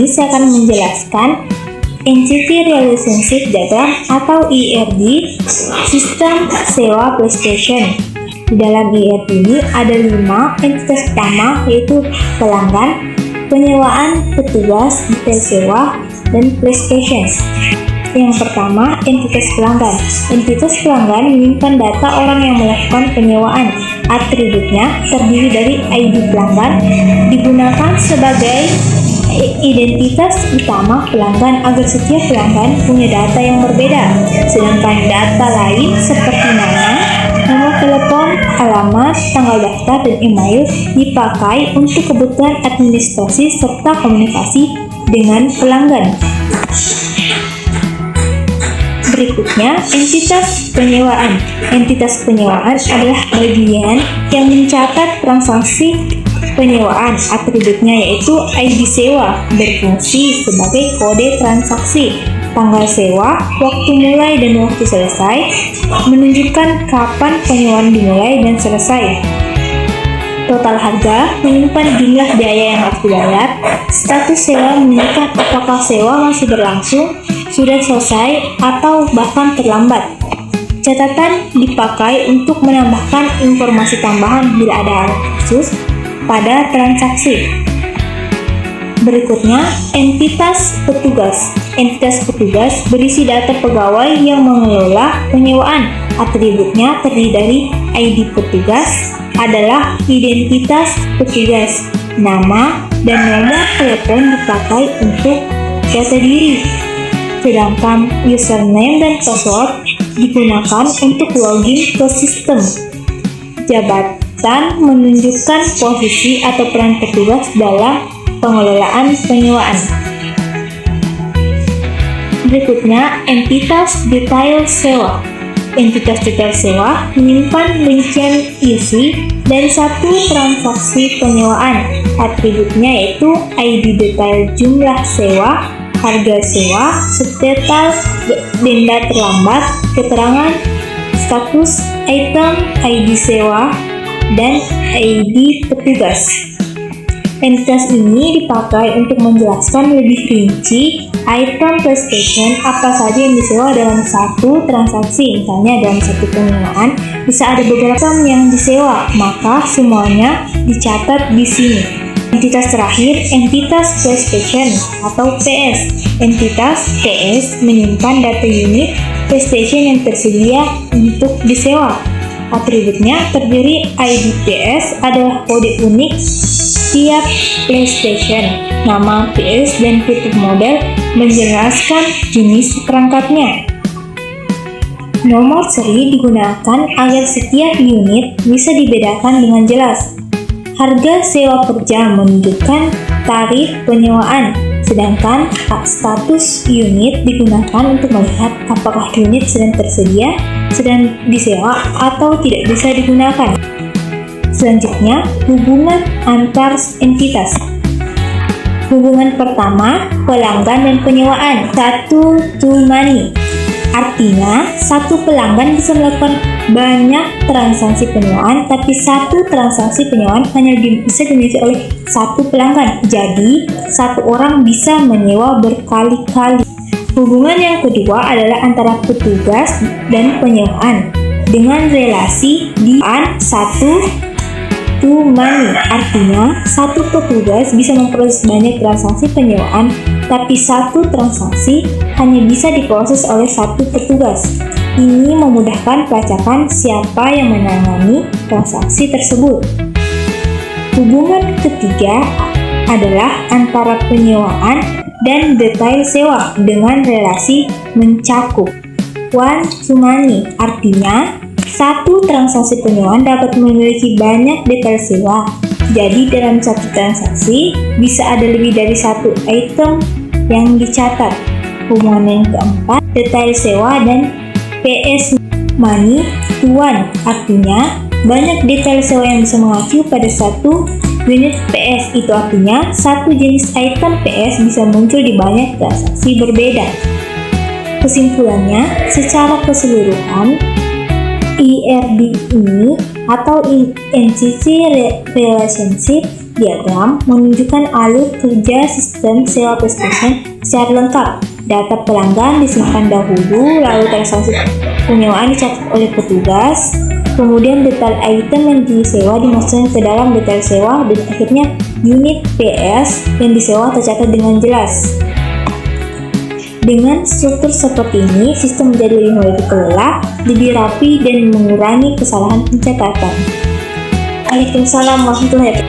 ini saya akan menjelaskan Entity Relationship Diagram atau ERD sistem sewa PlayStation. Di dalam ERD ini ada 5 entitas utama, yaitu pelanggan, penyewaan, petugas, detail sewa, dan PlayStation. Yang pertama, entitas pelanggan. Entitas pelanggan menyimpan data orang yang melakukan penyewaan. Atributnya terdiri dari ID pelanggan, digunakan sebagai identitas utama pelanggan agar setiap pelanggan punya data yang berbeda. Sedangkan data lain seperti nama, nomor telepon, alamat, tanggal daftar, dan email dipakai untuk kebutuhan administrasi serta komunikasi dengan pelanggan. Berikutnya, entitas penyewaan. Entitas penyewaan adalah bagian yang mencatat transaksi penyewaan. Atributnya yaitu ID sewa, berfungsi sebagai kode transaksi. Tanggal sewa, waktu mulai dan waktu selesai, menunjukkan kapan penyewaan dimulai dan selesai. Total harga, menyimpan jumlah biaya yang harus dibayar. Status sewa menunjukkan apakah sewa masih berlangsung, sudah selesai, atau bahkan terlambat. Catatan dipakai untuk menambahkan informasi tambahan bila ada hal khusus pada transaksi. Berikutnya, entitas petugas. Entitas petugas berisi data pegawai yang mengelola penyewaan. Atributnya terdiri dari ID petugas adalah identitas petugas. Nama dan nomor telepon dipakai untuk data diri. Sedangkan username dan password digunakan untuk login ke sistem. Jabatan menunjukkan posisi atau peran petugas dalam pengelolaan penyewaan. Berikutnya, entitas detail sewa. Entitas detail sewa menyimpan rincian isi dan satu transaksi penyewaan. Atributnya yaitu ID detail jumlah sewa, harga sewa, setetal denda terlambat, keterangan status item, ID sewa, dan ID petugas. Entitas ini dipakai untuk menjelaskan lebih rinci item PlayStation apa saja yang disewa dalam satu transaksi. Misalnya dalam satu penyewaan bisa ada beberapa item yang disewa, maka semuanya dicatat di sini. Entitas terakhir, entitas PlayStation atau PS. Entitas PS menyimpan data unit PlayStation yang tersedia untuk disewa. Atributnya terdiri ID PS adalah kode unik tiap PlayStation. Nama PS dan tipe model menjelaskan jenis perangkatnya. Nomor seri digunakan agar setiap unit bisa dibedakan dengan jelas. Harga sewa per jam menunjukkan tarif penyewaan, sedangkan status unit digunakan untuk melihat apakah unit sedang tersedia, sedang disewa, atau tidak bisa digunakan. Selanjutnya, hubungan antar entitas. Hubungan pertama, pelanggan dan penyewaan. Satu to many. Artinya, satu pelanggan bisa melakukan banyak transaksi penyewaan, tapi satu transaksi penyewaan hanya bisa dimiliki oleh satu pelanggan. Jadi, satu orang bisa menyewa berkali-kali. Hubungan yang kedua adalah antara petugas dan penyewaan dengan relasi di satu to many. Artinya, satu petugas bisa memproses banyak transaksi penyewaan, tapi satu transaksi hanya bisa diproses oleh satu petugas. Ini memudahkan pelacakan siapa yang menangani transaksi tersebut. Hubungan ketiga adalah antara penyewaan dan detail sewa dengan relasi mencakup. One to many, artinya satu transaksi penyewaan dapat memiliki banyak detail sewa. Jadi dalam satu transaksi bisa ada lebih dari satu item yang dicatat. Hubungan yang keempat, detail sewa dan PS money to one, artinya banyak detail sewa yang bisa mengacu pada satu unit PS. Itu artinya satu jenis item PS bisa muncul di banyak transaksi berbeda. Kesimpulannya, secara keseluruhan ERD ini atau Entity Relationship Diagram menunjukkan alur kerja sistem sewa PlayStation secara lengkap. Data pelanggan disimpan dahulu, lalu transaksi penyewaan dicatat oleh petugas, kemudian detail item yang disewa dimasukkan ke dalam detail sewa, dan akhirnya unit PS yang disewa tercatat dengan jelas. Dengan struktur seperti ini, sistem menjadi lebih mudah dikelola, lebih rapi, dan mengurangi kesalahan pencatatan. Waalaikumsalam warahmatullahi wabarakatuh.